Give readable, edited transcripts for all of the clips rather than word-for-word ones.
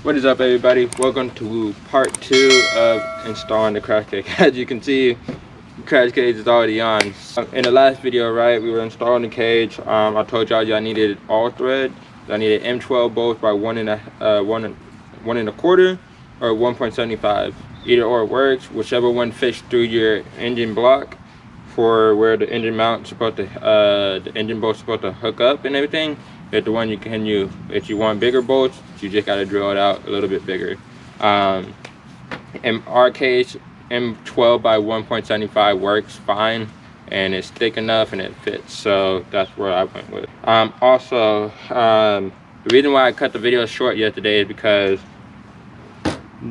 What is up, everybody? Welcome to part 2 of installing the crash cage. As you can see, the crash cage is already on. In the last video, right, we were installing the cage. I told y'all I needed all thread. I needed M12 bolts by 1 1.25 or 1.75. Either or works, whichever one fits through your engine block for where the engine mount's supposed to, the engine bolt's supposed to hook up and everything. It's the one you can use. If you want bigger bolts, you just gotta drill it out a little bit bigger. In our case, M12 by 1.75 works fine, and it's thick enough and it fits, so that's where I went with. The reason why I cut the video short yesterday is because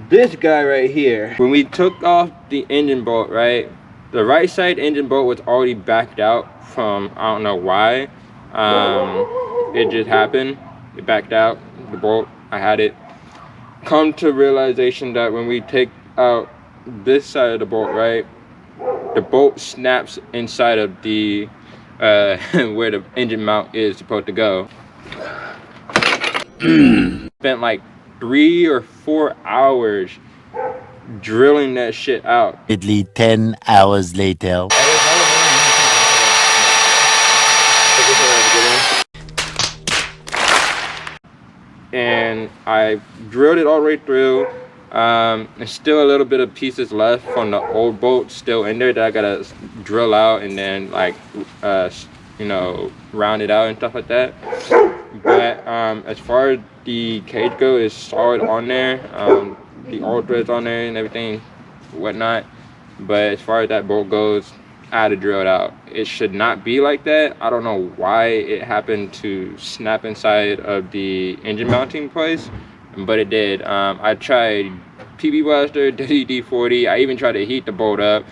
this guy right here, when we took off the engine bolt, right, the right side engine bolt was already backed out from, I don't know why. It just happened. It backed out, the bolt. I had it. Come to realization that when we take out this side of the bolt, right, the bolt snaps inside of the where the engine mount is supposed to go. Spent like 3 or 4 hours drilling that shit out. 10 hours later. And I drilled it all the way through. There's still a little bit of pieces left from the old bolt still in there that I gotta drill out and then like you know, round it out and stuff like that. But as far as the cage goes, it's solid on there. The old threads on there and everything, whatnot. But as far as that bolt goes, I had to drill it out. It should not be like that. I don't know why it happened to snap inside of the engine mounting place, but it did. I tried PB Blaster, WD-40. I even tried to heat the bolt up.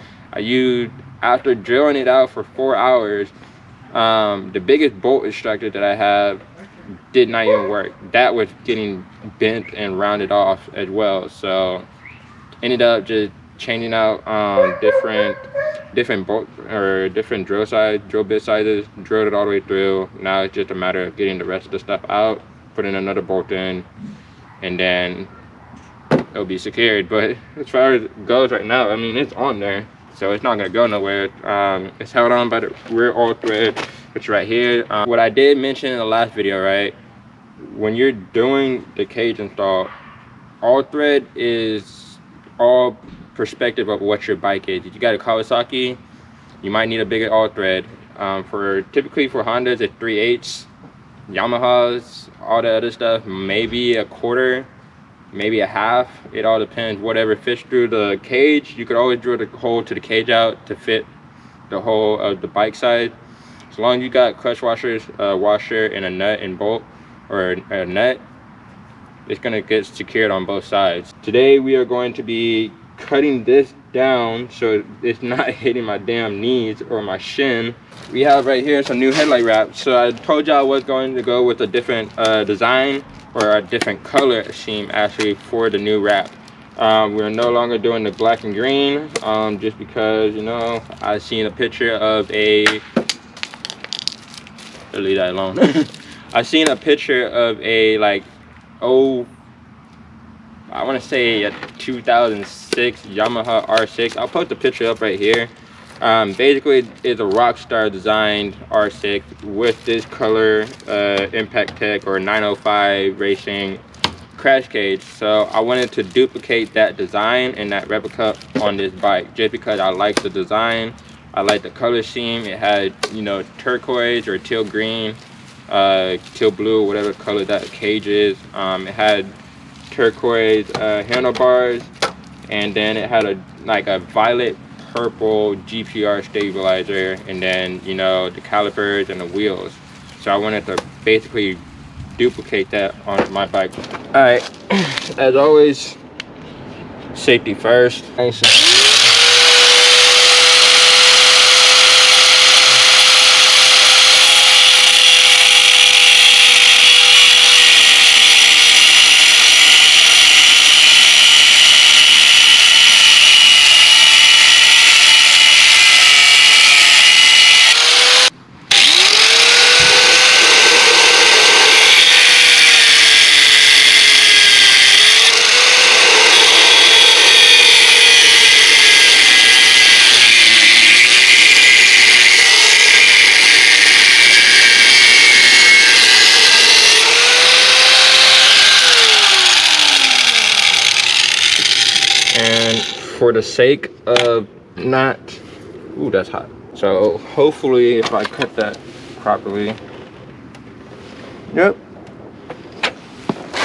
After drilling it out for 4 hours, the biggest bolt extractor that I have did not even work. That was getting bent and rounded off as well. So ended up just changing out different bolt or different drill bit sizes, drilled it all the way through. Now it's just a matter of getting the rest of the stuff out, putting another bolt in, and then it'll be secured. But as far as it goes right now, I mean, it's on there, so it's not gonna go nowhere. It's held on by the rear all thread, which right here. What I did mention in the last video, right, when you're doing the cage install, all thread is all perspective of what your bike is. If you got a Kawasaki, you might need a bigger all thread. Typically for Hondas, it's 3/8. Yamahas, all the other stuff, maybe a quarter, maybe a half. It all depends. Whatever fits through the cage. You could always drill the hole to the cage out to fit the hole of the bike side. As long as you got clutch washers, washer, and a nut and bolt, or a nut, it's gonna get secured on both sides. Today we are going to be cutting this down so it's not hitting my damn knees or my shin. We have right here some new headlight wrap. So I told y'all I was going to go with a different design or a different color scheme actually for the new wrap. We're no longer doing the black and green, just because, you know, I seen a picture of a, I'll leave that alone. I seen a picture of a like, I want to say a 2006 Yamaha R6. I'll put the picture up right here. Basically, it's a Rockstar designed R6 with this color Impaktech or 905 racing crash cage. So I wanted to duplicate that design and that replica on this bike just because I like the design. I like the color scheme. It had, you know, turquoise or teal green, teal blue, whatever color that cage is. It had turquoise handlebars, and then it had a violet purple GPR stabilizer, and then, you know, the calipers and the wheels. So I wanted to basically duplicate that on my bike. All right, as always, safety first. for the sake of not, ooh, that's hot. So hopefully if I cut that properly, yep,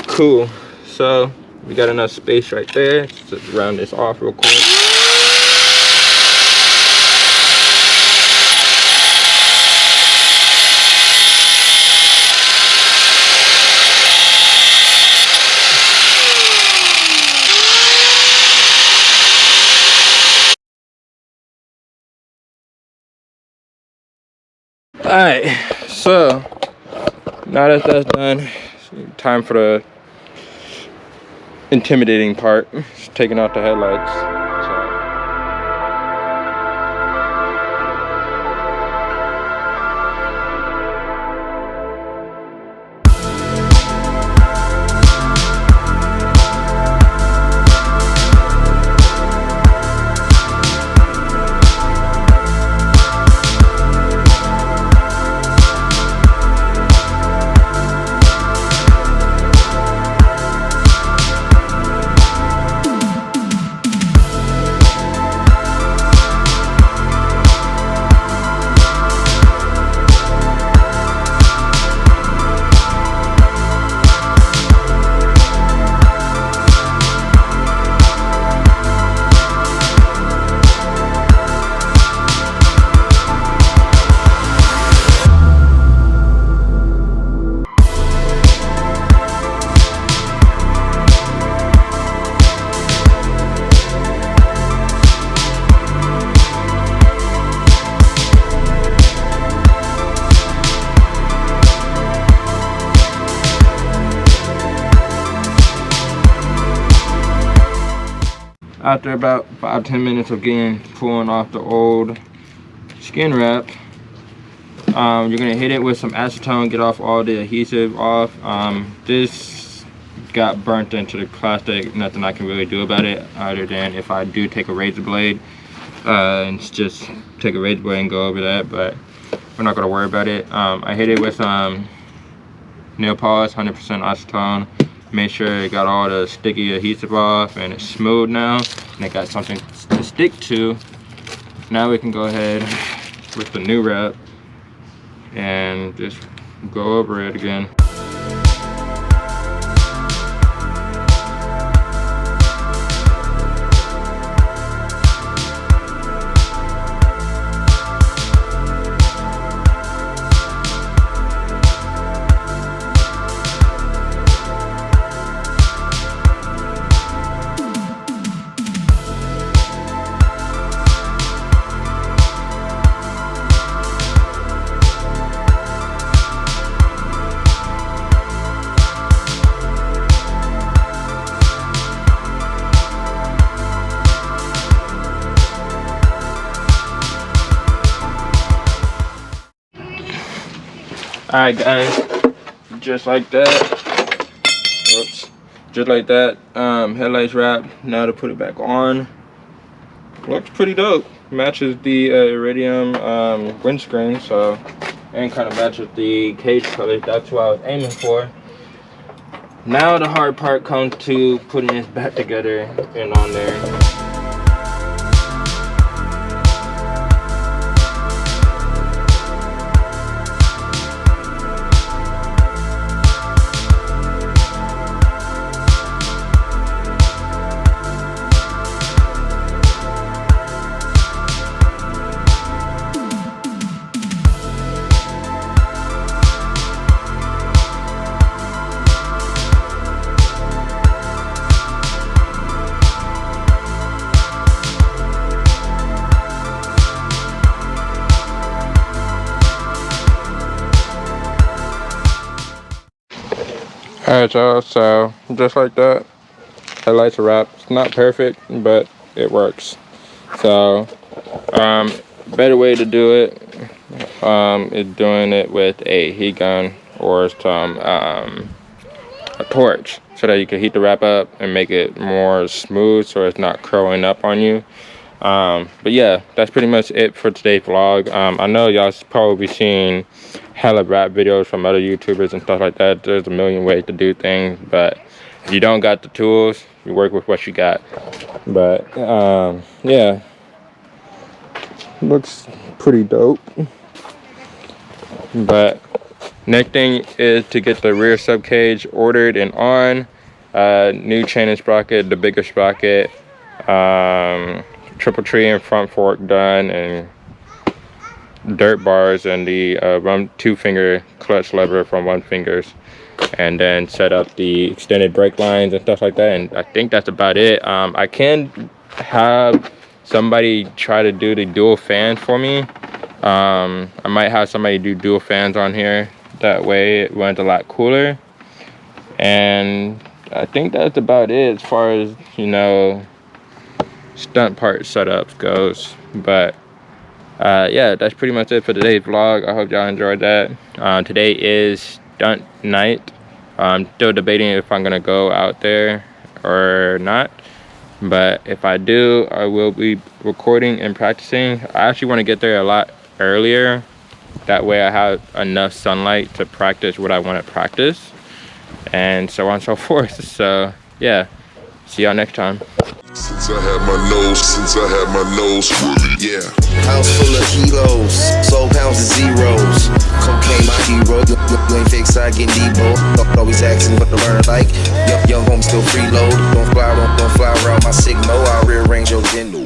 cool. So we got enough space right there. Just round this off real quick. All right, so now that that's done, time for the intimidating part. Just taking out the headlights. After about 5-10 minutes of pulling off the old skin wrap, you're gonna hit it with some acetone, get off all the adhesive off. This got burnt into the plastic. Nothing I can really do about it other than if I do take a razor blade and just take a razor blade and go over that, but we're not gonna worry about it. I hit it with nail polish, 100% acetone. Make sure it got all the sticky adhesive off and it's smooth now and it got something to stick to. Now we can go ahead with the new wrap and just go over it again. Alright guys, just like that. Whoops. Just like that. Headlights wrap. Now to put it back on. Looks pretty dope. Matches the iridium windscreen, so, and kind of matches the cage color. That's what I was aiming for. Now the hard part comes to putting this back together and on there. Alright y'all, so just like that, headlights are wrapped. It's not perfect, but it works. So, better way to do it is doing it with a heat gun or some a torch, so that you can heat the wrap up and make it more smooth so it's not curling up on you. But yeah, that's pretty much it for today's vlog. I know y'all probably seen hella wrap videos from other YouTubers and stuff like that. There's a million ways to do things, but if you don't got the tools, you work with what you got. But yeah, looks pretty dope. But next thing is to get the rear sub cage ordered and on. New chain and sprocket, the bigger sprocket, triple tree and front fork done, and dirt bars and the 2-finger clutch lever from 1 fingers, and then set up the extended brake lines and stuff like that. And I think that's about it. I can have somebody try to do the dual fan for me. I might have somebody do dual fans on here, that way it runs a lot cooler. And I think that's about it as far as, you know, stunt part setup goes. But yeah, that's pretty much it for today's vlog. I hope y'all enjoyed that. Today is stunt night. I'm still debating if I'm gonna go out there or not, but if I do, I will be recording and practicing. I actually want to get there a lot earlier, that way I have enough sunlight to practice what I want to practice, and so on and so forth. So yeah, see y'all next time. Since I had my nose fully, yeah. House full of kilos, soul pounds of zeros. Cocaine my hero, you ain't fixed, I get Debo. Always asking what to learn like. Young home still freeload. Don't fly around my signal, I'll rearrange your dinner.